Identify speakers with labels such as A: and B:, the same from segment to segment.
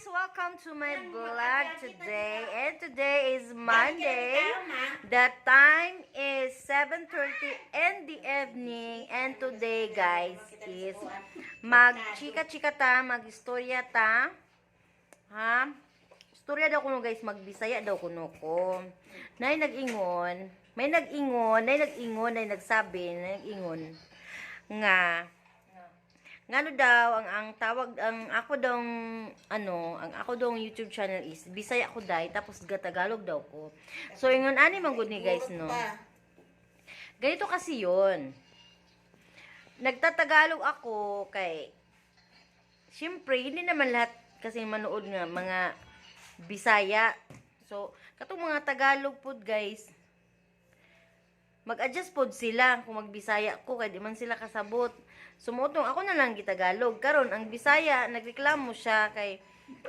A: welcome to my vlog today. And today is Monday. The time is 7:30 in the evening. And today, guys, is mag-chika-chika ta, mag-istorya ta. Ha? Istorya daw kuno, guys, magbisaya daw kuno ko. Nay nag-ingon, may nag-ingon, nay nagsabi nga ngano daw ang tawag ang ako daw ang ako daw YouTube channel is Bisaya ko dai tapos Tagalog daw ko. So ingon ani man gud ni guys no. Ganito kasi 'yon. Nagtatagalog ako kay syempre hindi naman lahat kasi manood nga mga Bisaya. So katong mga Tagalog pod guys mag-adjust pod sila kung magbisaya ko kay di man sila kasabot. Sumutong ako na lang gitagalog. Karon ang Bisaya nagreklamo siya kay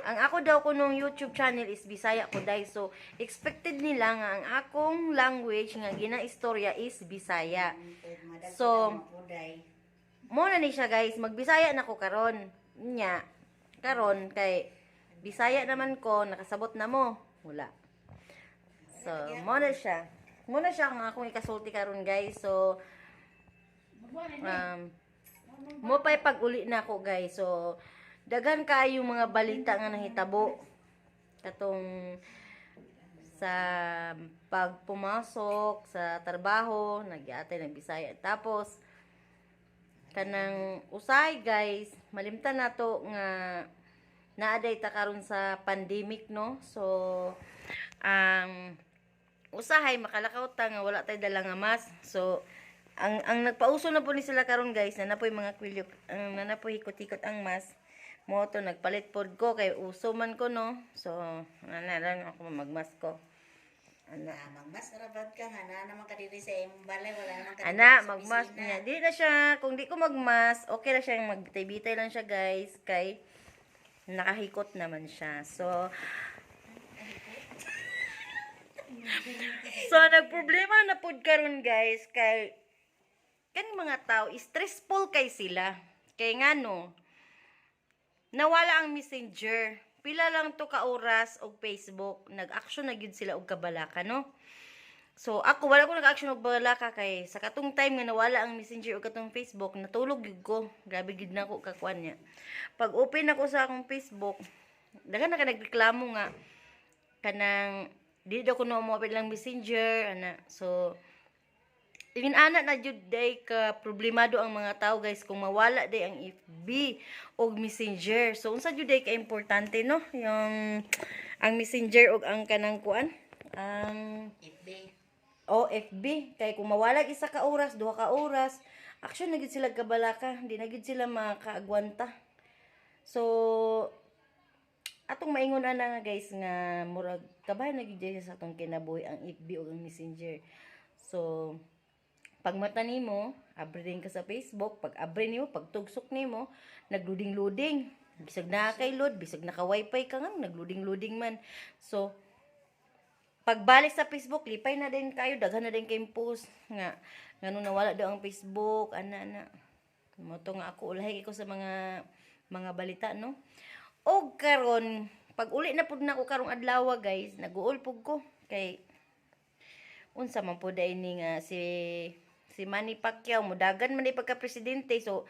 A: ang ako daw ko nung YouTube channel is Bisaya ko dai. So expected nila nga ang akong language nga ginaistorya is Bisaya. So mo na ni siya guys, magbisaya na ko karon. Nya karon kay Bisaya naman ko nakasabot na mo. Wala. So mo na siya ang akong ikasulti karon guys. So mo pa'y pag-uli na ako guys. So daghan kayo mga balita nga nahitabo katong sa pagpumasok sa trabaho, nagyatay nagbisaya. Tapos kanang usay guys, malimtan nato nga naaday ta karon sa pandemic no. So usahay makalakaw ta nga wala tay dala nga mask. So ang nagpauso na po ni sila karon guys na napoy mga kwilyo na napoy hikot-hikot ang mask mo to nagpalit pod ko kay uso man ko no. So ana lang ako magmask ko. Ana
B: magmask rabat ka ana naman kadiri sa imong balay wala naman kadiri.
A: Ana magmask niya. Di na siya kung di ko magmask, okay ra siya magbitay-bitay lang siya guys kay nakahikot naman siya. So nagproblema na pud karon guys kay kan mga tao stressful kay sila. Kay ngano nawala ang Messenger. Pila lang to ka oras og Facebook, nag-action na gyud sila og kabalaka no. So ako wala ko nag-action og kabalaka kay sa katong time nga nawala ang Messenger og katong Facebook, natulog gyud ko. Grabe gyud nako kakuan niya. Pag open ako sa akong Facebook, daghan na ka nagreklamo nga kanang di daw ko mo-open lang Messenger ana. So ingin ana na jud day ka problemado ang mga tao guys kung mawala day ang FB og Messenger. So unsa jud day ka importante no yung ang Messenger og ang kanang kuan ang
B: FB.
A: FB kay kung mawala isa ka oras, duha ka oras, action na gid sila kabalaka, di na gid sila makaagwanta. So atong maingon na nga guys nga murag kabay na gid sa atong kinabuhi ang FB ug ang Messenger. So pag mata nimo, abri din ka sa Facebook, pag abri nimo, pag tugsok nimo, nagluding-luding. Bisag na kay load, bisag naka wifi ka nga, nagluding-luding man. So pagbalik sa Facebook, lipay na din kayo, daghan na din kayong post nga ngano nawala daw ang Facebook, ana. Mo to nga ako ulahi ko sa mga balita no. Og karon pag uli na pud nako karong adlaw guys, nag-uol pud ko kay unsa man pud ini nga si Manny Pacquiao mudagan man di pagka presidente. So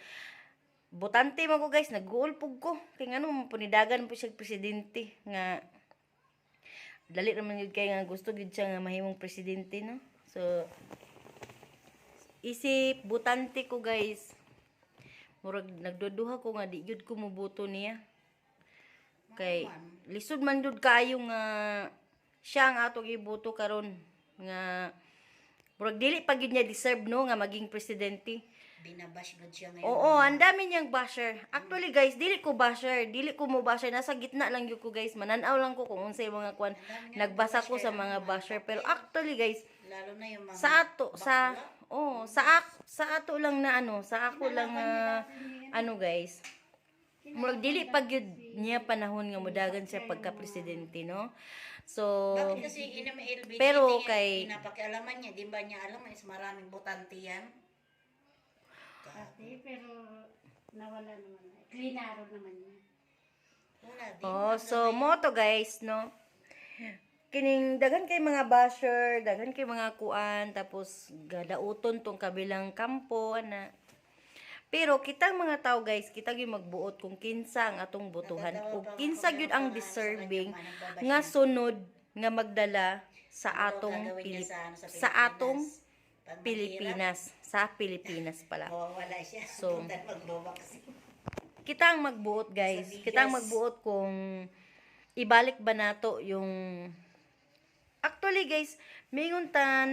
A: botante man ko guys, nag-uol pud ko kay ngano man pud nidagan po siya presidente nga dali naman yun kay nga gusto gid siya nga mahimong presidente no. So isip botante ko guys, murag nagduduha ko nga di gyud ko moboto niya. Kay lisod man jud kayo nga siya ang atong iboto karon nga murag dili pa gid niya deserve no nga maging presidente.
B: Binabash gud siya ngayon.
A: Oo, ang dami niyang basher. Actually guys, dili ko mo basher, nasa gitna lang gyud ko guys. Mananaw lang ko kung unsay mga kwan nagbasa ko sa mga basher. Pero actually guys,
B: lalo na yung mga
A: sa ato lang na sa ako lang guys. Murag dili pa gyud niya panahon nga modagan siya pagka presidente no. So
B: bakit kasi LBGT
A: pero kay
B: pinapakialaman niya, di ba niya alam is maraming botante yan?
C: Kasi pero nawala naman. Klinaro naman niya.
B: Wala
A: So mo to guys, no? Kining dagan kay mga basher, dagan kay mga kuan, tapos gadauton tong kabilang kampo ana. Pero kitang mga tao guys, kita gyud magbuot kung kinsa ang atong botohan ug kinsa gyud ang deserving nga sunod nga magdala sa atong sa atong Pilipinas, sa Pilipinas pala.
B: Wala siya.
A: So,
B: Magbabaks.
A: kita ang magbuot guys. Kita ang magbuot kung ibalik ba nato yung actually guys, mayroon ta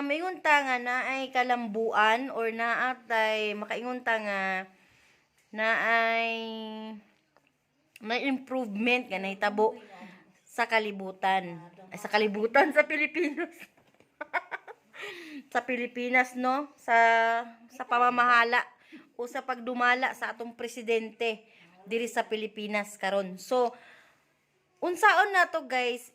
A: mayroon ta nga na ay kalambuan or naatay makaingon ta nga na ay may improvement nga nahitabo sa kalibutan. Ay, sa kalibutan sa Pilipinas. Sa Pilipinas, no? Sa pamamahala o sa pagdumala sa atong presidente diri sa Pilipinas karon. So, unsaon na to guys,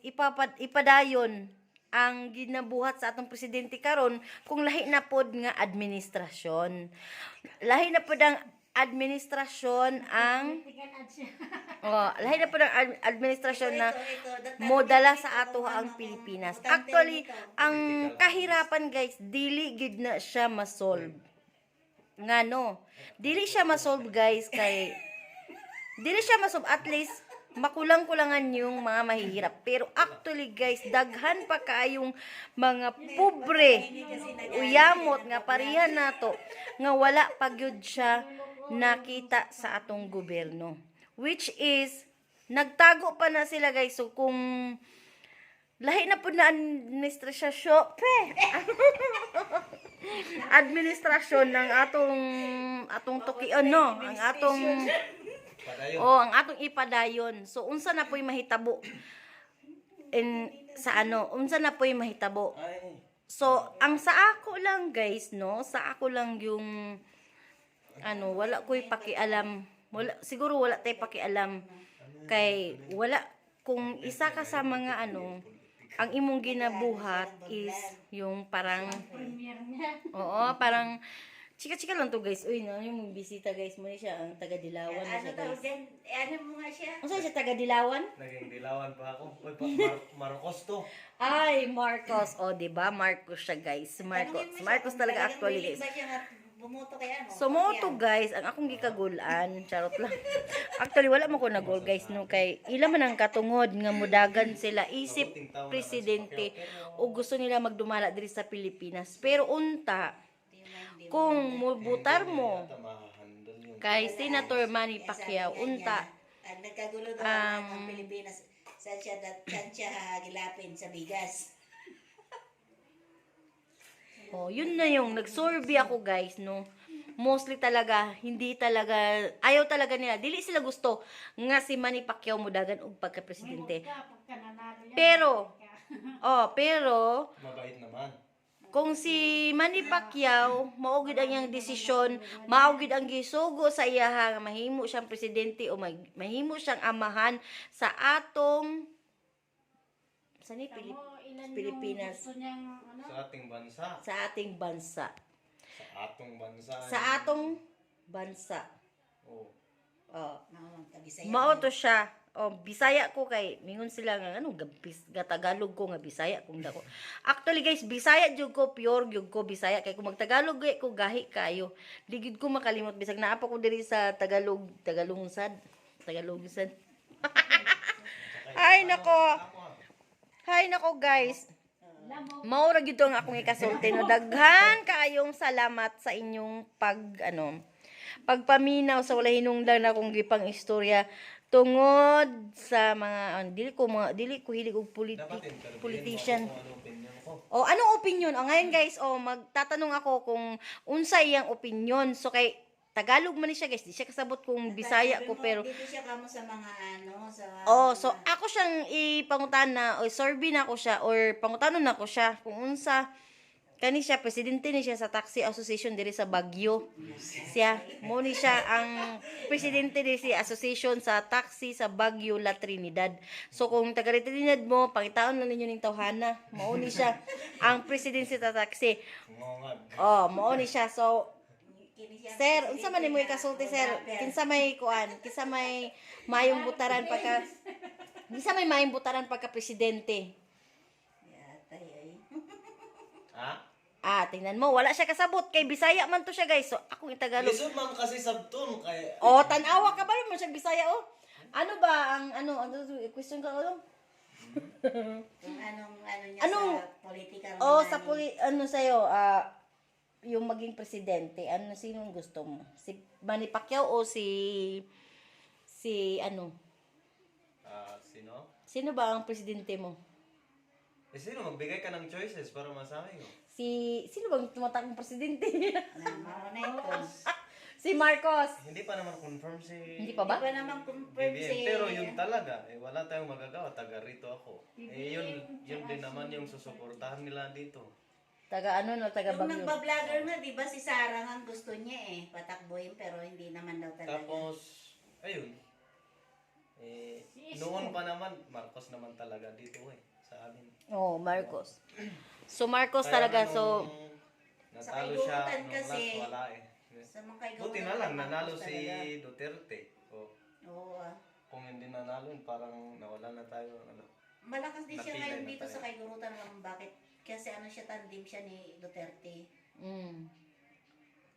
A: ipadayon ang ginabuhat sa atong presidente karon kung lahi na pod nga administrasyon. Lahi na pod ang administrasyon ang lahi na pod ang administrasyon na modala sa ato ang Pilipinas. Actually, ang kahirapan guys, dili gid na siya ma-solve. Ngano? Dili siya ma-solve guys kay dili siya ma-solve, at least makulang-kulangan yung mga mahihirap. Pero actually guys, daghan pa kaayong mga pobre, uyamot nga parihan nato nga wala pa gyud siya nakita sa atong gobyerno. Which is nagtago pa na sila guys. So kung lahi na po na administrasyon, administrasyon ng atong tukion, no? Ang atong ang atong ipadayon. So unsa na po'y mahitabo unsa na po'y mahitabo. So ang sa ako lang guys, no, sa ako lang yung wala ko'y pakialam. Siguro wala tay pakialam kay wala kung isa ka sa mga ang imong ginabuhat is yung parang parang chika-chika lang to guys. Uy, yung bisita guys mo ni siya, ang taga Dilawan na siya guys.
B: Ano mo nga siya?
A: Ano siya, taga Dilawan?
C: Naging Dilawan pa ako. Uy, Marcos to.
A: Ay, Marcos. O, diba? Marcos siya guys. Marcos talaga actually guys.
B: Bumoto kaya mo?
A: So, mo to guys, ang akong gikagulan, charot lang. Actually, wala mo ko nagol guys, no, kay ila man ang katungod nga mudagan sila isip presidente o gusto nila magdumala diri sa Pilipinas. Pero unta, kung mubutar mo kay Senator Manny Pacquiao, unta,
B: nagkagulo daw ang Pilipinas, saan siya gilapin sa bigas.
A: Yun na yung nagsurvey ako guys, no. Mostly talaga, hindi talaga, ayaw talaga nila. Dili sila gusto nga si Manny Pacquiao mudagan og pagka-presidente. Pero
C: Mabait naman.
A: kung si Manny Pacquiao maugid ang iyang desisyon, maugid ang gisugo sa iya nga mahimo siyang presidente o mahimo siyang amahan sa atong Pilipinas,
C: Sa ating bansa.
A: sa ating bansa.
C: Sa atong bansa.
A: Sa atong bansa.
C: Oh.
A: Mao to siya. Bisaya ko kay mingon sila nga Tagalog ko nga Bisaya kung dako. Actually guys, Bisaya jud ko, pure jud ko Bisaya kay kung magtagalog ko gahi kayo. Di ko makalimot bisag naa pa ko diri sa Tagalungsad. Ay nako guys. Mao ra gyud ang akong ikasulti, no. Daghan kaayong salamat sa inyong pagpaminaw sa wala hinungdan akong gipang istorya tungod sa mga dili ko hilig og politician. Anong opinion? Ngayon guys, magtatanong ako kung unsa iyang opinion. So kay Tagalog man ni siya guys, di siya kasabot kung Bisaya ko, pero
B: dito siya kamo sa mga sa
A: so ako siyang ipangutana o survey na ko siya or pangutanon na ko siya kung unsa kani siya, presidente ni siya sa Taxi Association diri sa Baguio. Siya mo ni siya ang presidente diri sa association sa taxi sa Baguio, La Trinidad. So kung taga Trinidad mo, pangitaon lang ninyo ning tawhana, mao ni siya ang presidente sa taxi. Mao ni siya. So
B: kini siya.
A: Sir, unsa man nimo ikasulti sir? Kinsa may kuan? Kinsa may mayong butaran pagka kinsa may mayong butaran pagka presidente?
B: Yatay ay.
C: Ha?
A: Tingnan mo, wala siya kasabot kay Bisaya man to siya guys. So akong Tagalog.
C: Lisod man kasi sabton kay
A: Tanawa ka ba mo siya Bisaya Ano ba ang question ka ko?
B: Kung ano niya
A: Anong-
B: sa political
A: Sa sa'yo, yung maging presidente, sinong gusto mo? Si Manny Pacquiao o si
C: sino?
A: Sino ba ang presidente mo?
C: Sino magbigay ka ng choices para masabi ko?
A: Sino bang tumatakong presidente?
B: na ito.
A: Si Marcos.
C: Hindi pa naman confirm si
A: Hindi pa ba?
B: Di ba naman confirm
C: BBM.
B: si...
C: Pero yun talaga, wala tayong magagawa, taga rito ako. Yun din naman yung susuportahan nila dito.
A: Taga taga
B: Yung
A: Baguio.
B: nagba-vlogger nga, di ba si Sarah nga gusto niya patakbuhin pero hindi naman daw talaga.
C: Tapos, ayun. Noon pa naman, Marcos naman talaga dito sa amin.
A: Marcos. So Marcos
C: Kaya
A: talaga,
C: nung
B: Sa
C: natalo siya,
B: kaigutan
C: nung
B: kasi,
C: last wala
B: Sa mga kaigawa
C: Buti na lang, nanalo
B: Marcos
C: si
B: talaga.
C: Duterte.
B: Oo
C: Kung hindi nanalo, parang nawala na tayo.
B: Malakas din siya
C: Napilay
B: ngayon
C: na
B: dito
C: tayo.
B: sa kaigurutan lang bakit. Kasi siya, tandim siya ni Duterte.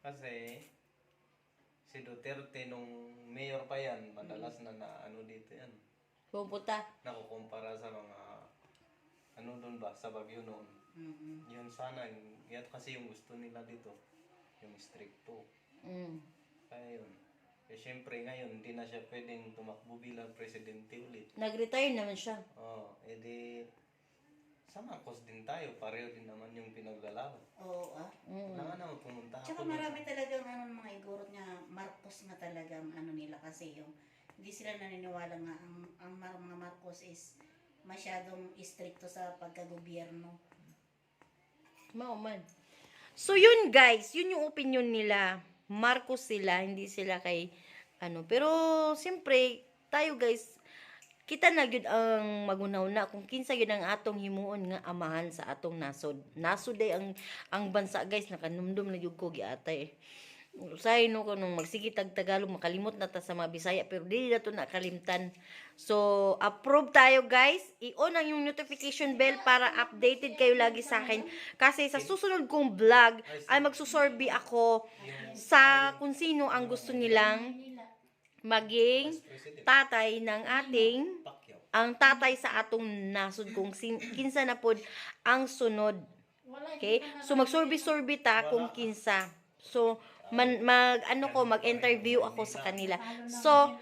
C: Kasi, si Duterte nung mayor pa yan, madalas na dito yan.
A: Pupunta.
C: Nakukumpara sa mga, doon ba, sa Baguio noon. Yun sana, yan kasi yung gusto nila dito. Yung stricto. Kaya yun. Syempre ngayon, hindi na siya pwedeng tumakbo bilang presidente ulit.
A: Nag-retire naman siya.
C: Edi, sa Marcos din tayo, pareho din naman yung pinaglalaban.
B: Oo
C: Wala nga naman pumunta
B: Tsaka
C: ako.
B: marami talagang mga igurot nga Marcos nga talagang nila kasi yung hindi sila naniniwala nga ang mga Marcos is masyadong istrikto sa pagkagobyerno.
A: Mauman. So yun guys, yun yung opinion nila. Marcos sila, hindi sila kay Pero siyempre, tayo guys, kita na gyud ang magunaw na kung kinsa gyud ang atong himuon nga amahan sa atong nasod. Nasod ay ang bansa guys, nakanumdum na gyud ko giatay. Usay no kanong magsige tag Tagalog makalimot na ta sa mga Bisaya pero dili na to nakalimtan. So approve tayo guys. I-on ang yung notification bell para updated kayo lagi sa akin kasi sa susunod kong vlog ay magsusorby ako sa kung sino ang gusto nilang maging tatay ng ating ang tatay sa atong nasod kung kinsa na pod ang sunod. Okay? So magsorbi-sorbi ta kung kinsa. So mag-interview ako sa kanila. So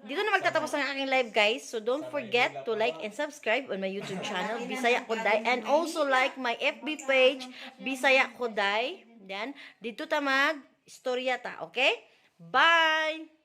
A: dito na magtatapos ang aking live guys. So don't forget to like and subscribe on my YouTube channel Bisaya Koday and also like my FB page Bisaya Koday. Then dito ta mag istorya ta, okay? Bye.